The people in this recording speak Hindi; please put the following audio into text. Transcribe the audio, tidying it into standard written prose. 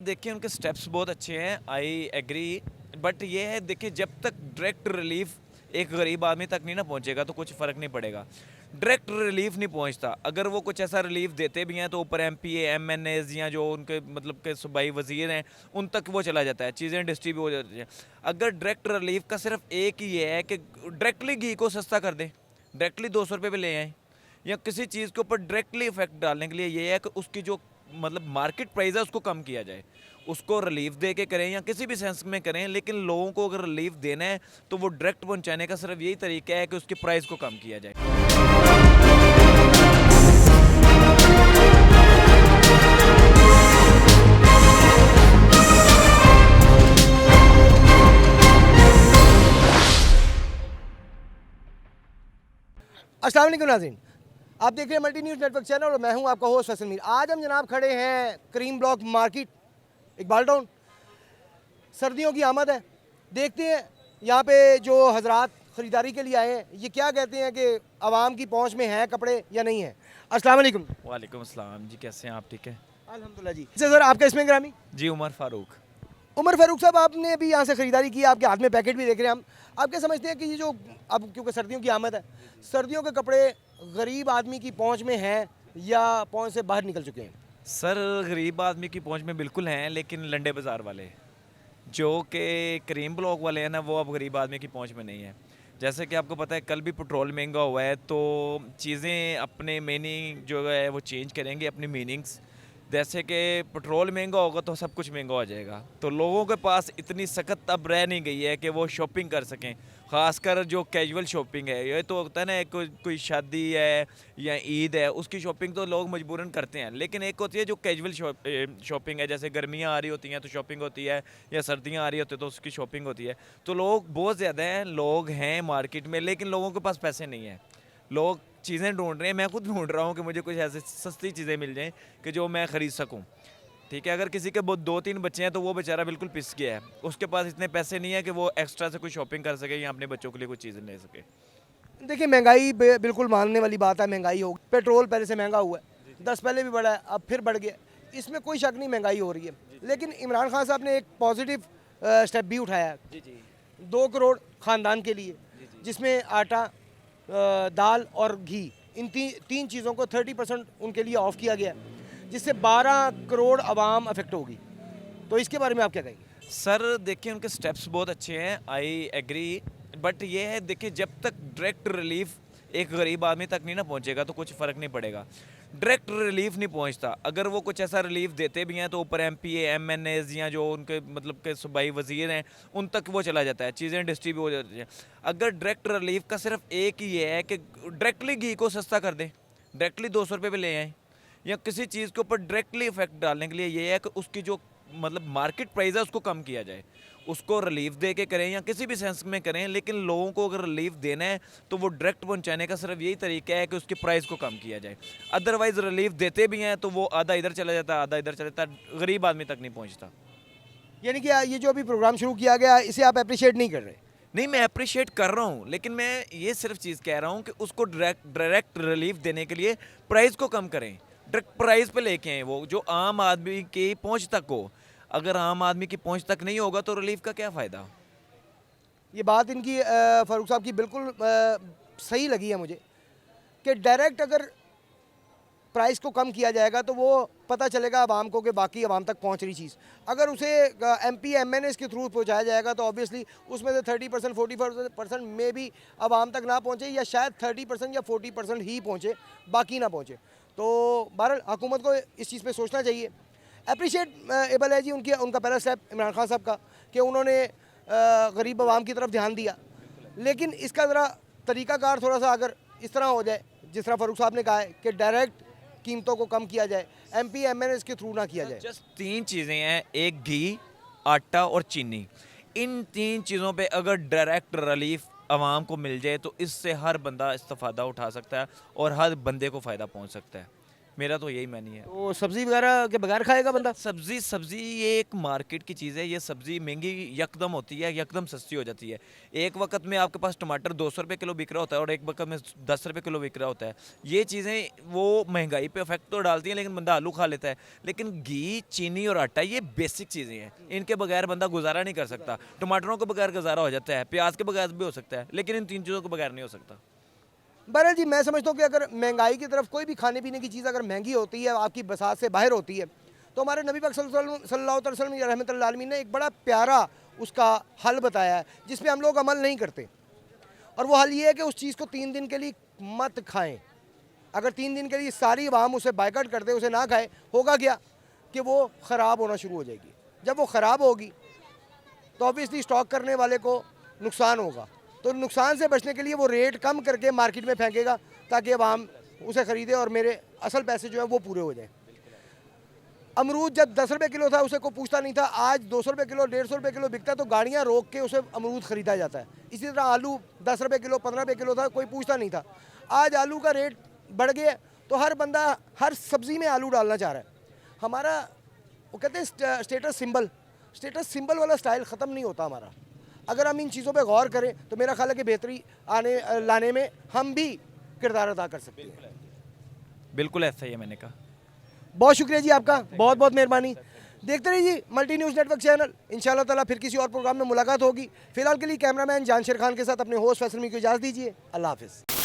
देखिए उनके स्टेप्स बहुत अच्छे हैं, आई एग्री। बट ये है, देखिए जब तक डायरेक्ट रिलीफ एक गरीब आदमी तक नहीं ना पहुंचेगा तो कुछ फ़र्क नहीं पड़ेगा। डायरेक्ट रिलीफ नहीं पहुंचता, अगर वो कुछ ऐसा रिलीफ देते भी हैं तो ऊपर एमपीए एमएनएज या जो उनके मतलब के सूबाई वजीर हैं उन तक वो चला जाता है, चीज़ें डिस्ट्रीब्यूट हो जाती हैं। अगर डायरेक्ट रिलीफ का सिर्फ एक ही है कि डायरेक्टली घी को सस्ता कर दें, डायरेक्टली 200 रुपये पे ले आएँ, या किसी चीज़ के ऊपर डायरेक्टली इफेक्ट डालने के लिए ये है कि उसकी जो मतलब मार्केट प्राइस है उसको कम किया जाए, उसको रिलीफ दे के करें या किसी भी सेंस में करें, लेकिन लोगों को अगर रिलीफ देना है तो वो डायरेक्ट पहुंचाने का सिर्फ यही तरीका है कि उसकी प्राइस को कम किया जाए। अस्सलाम वालेकुम नाज़रीन, आप देख रहे हैं मल्टी न्यूज़ नेटवर्क चैनल और मैं हूं आपका होस्ट फैसल मीर। आज हम जनाब खड़े हैं करीम ब्लॉक मार्केट इकबाल टाउन। सर्दियों की आमद है, देखते हैं यहाँ पे जो हजरात ख़रीदारी के लिए आए हैं ये क्या कहते हैं कि आवाम की पहुँच में है कपड़े या नहीं है। अस्सलाम वालेकुम। वालेकुम अस्सलाम जी, कैसे हैं आप? ठीक है अल्हम्दुलिल्लाह जी। अच्छा सर, आपका इसमें ग्रामी? जी, उमर फारूक। उमर फारूक साहब, आपने अभी यहाँ से ख़रीदारी की, आपके हाथ में पैकेट भी देख रहे हैं हम। आप क्या समझते हैं कि ये जो अब क्योंकि सर्दियों की आमद है, सर्दियों के कपड़े गरीब आदमी की पहुँच में हैं या पहुँच से बाहर निकल चुके हैं? सर गरीब आदमी की पहुंच में बिल्कुल हैं, लेकिन लंडे बाज़ार वाले जो कि करीम ब्लॉक वाले हैं ना, वो अब गरीब आदमी की पहुंच में नहीं है। जैसे कि आपको पता है कल भी पेट्रोल महंगा हुआ है, तो चीज़ें अपने मीनिंग जो है वो चेंज करेंगे, अपनी मीनिंग्स। जैसे कि पेट्रोल महंगा होगा तो सब कुछ महंगा हो जाएगा, तो लोगों के पास इतनी सख्त अब रह नहीं गई है कि वो शॉपिंग कर सकें। ख़ासकर जो कैजुअल शॉपिंग है, ये तो होता है ना, कोई शादी है या ईद है उसकी शॉपिंग तो लोग मजबूरन करते हैं, लेकिन एक होती है जो कैजुअल शॉपिंग है, जैसे गर्मियाँ आ रही होती हैं तो शॉपिंग होती है, या सर्दियाँ आ रही होती है तो उसकी शॉपिंग होती है। तो लोग बहुत ज़्यादा हैं, लोग हैं मार्केट में, लेकिन लोगों के पास पैसे नहीं हैं। लोग चीज़ें ढूंढ रहे हैं, मैं खुद ढूंढ रहा हूँ कि मुझे कुछ ऐसे सस्ती चीज़ें मिल जाएं कि जो मैं ख़रीद सकूँ। ठीक है, अगर किसी के बहुत 2-3 बच्चे हैं तो वो बेचारा बिल्कुल पिस गया है, उसके पास इतने पैसे नहीं है कि वो एक्स्ट्रा से कोई शॉपिंग कर सके या अपने बच्चों के लिए कुछ चीज़ें ले सके। देखिए महंगाई बिल्कुल मानने वाली बात है, महंगाई हो, पेट्रोल पहले से महंगा हुआ है, 10 पहले भी बढ़ा है, अब फिर बढ़ गया, इसमें कोई शक नहीं महंगाई हो रही है। लेकिन इमरान खान साहब ने एक पॉजिटिव स्टेप भी उठाया है, जी जी 2 करोड़ ख़ानदान के लिए, जिसमें आटा, दाल और घी, इन तीन चीज़ों को 30% उनके लिए ऑफ किया गया है, जिससे 12 करोड़ आवाम अफेक्ट होगी। तो इसके बारे में आप क्या कहेंगे? सर देखिए उनके स्टेप्स बहुत अच्छे हैं, आई एग्री। बट ये है, देखिए जब तक डायरेक्ट रिलीफ एक गरीब आदमी तक नहीं ना पहुंचेगा तो कुछ फ़र्क नहीं पड़ेगा। डायरेक्ट रिलीफ नहीं पहुंचता, अगर वो कुछ ऐसा रिलीफ देते भी हैं तो ऊपर एमपीए एमएनएज या जो उनके मतलब के सूबाई वजीर हैं उन तक वो चला जाता है, चीज़ें डिस्ट्रीब्यूट हो जाती हैं। अगर डायरेक्ट रिलीफ का सिर्फ एक ही है कि डायरेक्टली घी को सस्ता कर दें, डायरेक्टली 200 रुपये पे ले आएँ, या किसी चीज़ के ऊपर डायरेक्टली इफेक्ट डालने के लिए ये है कि उसकी जो मतलब मार्केट प्राइस है उसको कम किया जाए, उसको रिलीफ दे के करें या किसी भी सेंस में करें, लेकिन लोगों को अगर रिलीफ देना है तो वो डायरेक्ट पहुंचाने का सिर्फ यही तरीका है कि उसकी प्राइस को कम किया जाए। अदरवाइज रिलीफ देते भी हैं तो वो आधा इधर चला जाता है, आधा इधर चला जाता है, गरीब आदमी तक नहीं पहुंचता। यानी कि ये जो अभी प्रोग्राम शुरू किया गया, इसे आप अप्रिशिएट नहीं कर रहे? नहीं, मैं अप्रिशिएट कर रहा हूँ, लेकिन मैं ये सिर्फ चीज़ कह रहा हूँ कि उसको डायरेक्ट रिलीफ देने के लिए प्राइस को कम करें, डायरेक्ट प्राइस पे लेके आएँ वो जो आम आदमी की पहुँच तक हो। अगर आम आदमी की पहुँच तक नहीं होगा तो रिलीफ का क्या फ़ायदा। ये बात इनकी फ़ारूक साहब की बिल्कुल सही लगी है मुझे कि डायरेक्ट अगर प्राइस को कम किया जाएगा तो वो पता चलेगा आवाम को कि बाकी आवाम तक पहुंच रही चीज़। अगर उसे एमपी एमएनएस के थ्रू पहुंचाया जाएगा तो ऑब्वियसली उसमें से 30% 40% में भी आवाम तक ना पहुंचे, या शायद 30% या 40% ही पहुंचे, बाकी ना पहुंचे। तो बहरहाल हुकूमत को इस चीज़ पे सोचना चाहिए। अप्रिशिएट एबल है जी उनका पहला स्टेप इमरान खान साहब का कि उन्होंने गरीब आवाम की तरफ ध्यान दिया, लेकिन इसका ज़रा तरीक़ाकार थोड़ा सा अगर इस तरह हो जाए जिस तरह फ़ारूक साहब ने कहा है कि डायरेक्ट कीमतों को कम किया जाए, एमपी एमएनएस के थ्रू ना किया जाए। जस्ट 3 चीज़ें हैं, एक घी, आटा और चीनी। इन 3 चीज़ों पे अगर डायरेक्ट रिलीफ आवाम को मिल जाए तो इससे हर बंदा इस्तेफ़ादा उठा सकता है और हर बंदे को फ़ायदा पहुंच सकता है। मेरा तो यही मानी है। तो सब्ज़ी वगैरह के बगैर खाएगा बंदा? सब्ज़ी ये एक मार्केट की चीज़ है। ये सब्ज़ी महंगी यकदम होती है, यकदम सस्ती हो जाती है। एक वक्त में आपके पास टमाटर 200 रुपये किलो बिक रहा होता है और एक वक्त में 10 रुपये किलो बिक रहा होता है। ये चीज़ें वो महंगाई पे इफेक्ट तो डालती हैं, लेकिन बंदा आलू खा लेता है। लेकिन घी, चीनी और आटा ये बेसिक चीज़ें हैं, इनके बगैर बंदा गुजारा नहीं कर सकता। टमाटरों के बगैर गुजारा हो जाता है, प्याज के बगैर भी हो सकता है, लेकिन इन 3 चीज़ों के बगैर नहीं हो सकता। बहरहाल जी, मैं समझता हूँ कि अगर महंगाई की तरफ कोई भी खाने पीने की चीज़ अगर महंगी होती है, आपकी बसात से बाहर होती है, तो हमारे नबी पाक सल्लल्लाहु अलैहि वसल्लम रहमतुल्लाह आलमीन ने एक बड़ा प्यारा उसका हल बताया है, जिस पे हम लोग अमल नहीं करते। और वो हल ये है कि उस चीज़ को 3 दिन के लिए मत खाएं। अगर 3 दिन के लिए सारी आवाम उसे बाइकआउट कर दे, उसे ना खाए, होगा क्या कि वो ख़राब होना शुरू हो जाएगी। जब वो ख़राब होगी तो ऑब्वियसली स्टॉक करने वाले को नुकसान होगा। तो नुकसान से बचने के लिए वो रेट कम करके मार्केट में फेंकेगा, ताकि आवाम उसे ख़रीदे और मेरे असल पैसे जो है वो पूरे हो जाएं। अमरूद जब 10 रुपये किलो था उसे कोई पूछता नहीं था, आज 200 रुपये किलो, 150 रुपये किलो बिकता है, तो गाड़ियाँ रोक के उसे अमरूद ख़रीदा जाता है। इसी तरह आलू 10 रुपये किलो, 15 रुपये किलो था, कोई पूछता नहीं था। आज आलू का रेट बढ़ गया, तो हर बंदा हर सब्ज़ी में आलू डालना चाह रहा है। हमारा वो कहते हैं स्टेटस सिंबल वाला स्टाइल ख़त्म नहीं होता हमारा। अगर हम इन चीज़ों पे गौर करें तो मेरा ख्याल है कि बेहतरी लाने में हम भी किरदार अदा कर सकते हैं। बिल्कुल ऐसा ही है, मैंने कहा। बहुत शुक्रिया जी आपका, बहुत बहुत मेहरबानी। देखते रहिए मल्टी न्यूज़ नेटवर्क चैनल। इंशाल्लाह ताला फिर किसी और प्रोग्राम में मुलाकात होगी। फिलहाल के लिए कैमरामैन जानशेर खान के साथ अपने होस्ट फैसल में को इजाज़त दीजिए। अल्लाह हाफिज़।